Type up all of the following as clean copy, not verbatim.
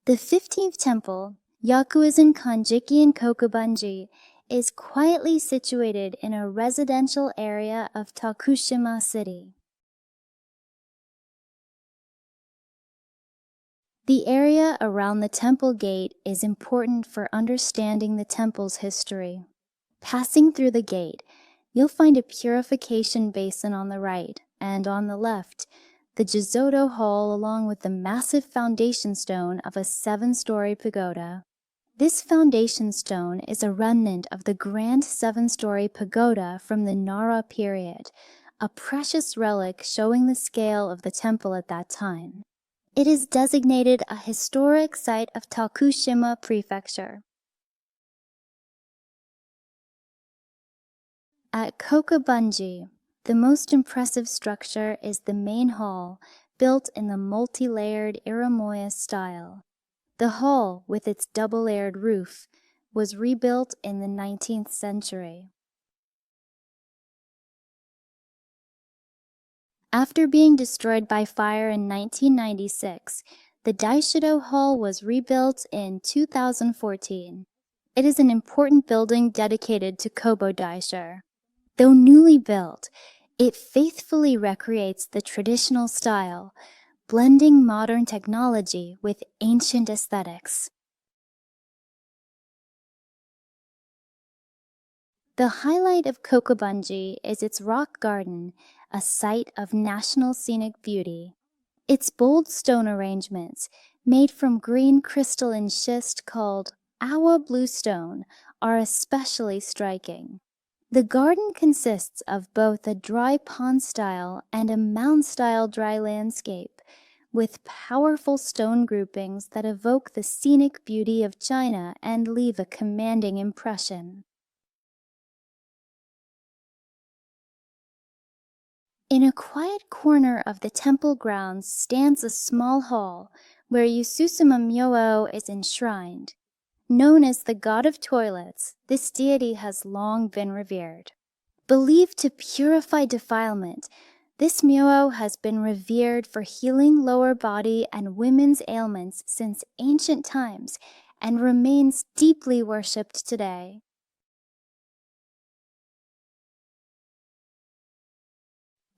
The 15th temple, Yakuouzan Konjikiin Kokubunji, is quietly situated in a residential area of Tokushima City. The area around the temple gate is important for understanding the temple's history. Passing through the gate, you'll find a purification basin on the right, and on the left, the Sōtō Hall along with the massive foundation stone of a 7-story pagoda. This foundation stone is a remnant of the grand 7-story pagoda from the Nara-period, a precious relic showing the scale of the temple at that time. It is designated a historic site of Tokushima Prefecture. At Kokubunji, the most impressive structure is the main hall, built in the multi-layered Irimoya style. The hall, with its double-layered roof, was rebuilt in the 19th century. After being destroyed by fire in 1996, the Daishi Hall was rebuilt in 2014. It is an important building dedicated to Kobo Daisho. Though newly built, it faithfully recreates the traditional style, blending modern technology with ancient aesthetics. The highlight of Kokubunji is its rock garden, a site of national scenic beauty. Its bold stone arrangements, made from green crystalline schist called Awa Bluestone, are especially striking. The garden consists of both a dry pond style and a mound style dry landscape, with powerful stone groupings that evoke the scenic beauty of China and leave a commanding impression. In a quiet corner of the temple grounds stands a small hall where Ususama Myoo is enshrined. Known as the god of toilets, this deity has long been revered. Believed to purify defilement, this Myoo has been revered for healing lower body and women's ailments since ancient times and remains deeply worshipped today.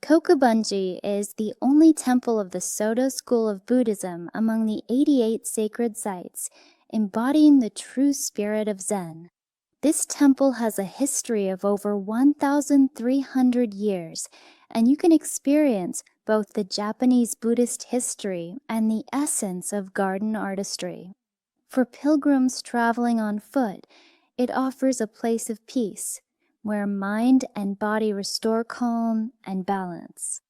Kokubunji is the only temple of the Soto school of Buddhism among the 88 sacred sites, embodying the true spirit of Zen. This temple has a history of over 1,300 years, and you can experience both the Japanese Buddhist history and the essence of garden artistry. For pilgrims traveling on foot, it offers a place of peace, where mind and body restore calm and balance.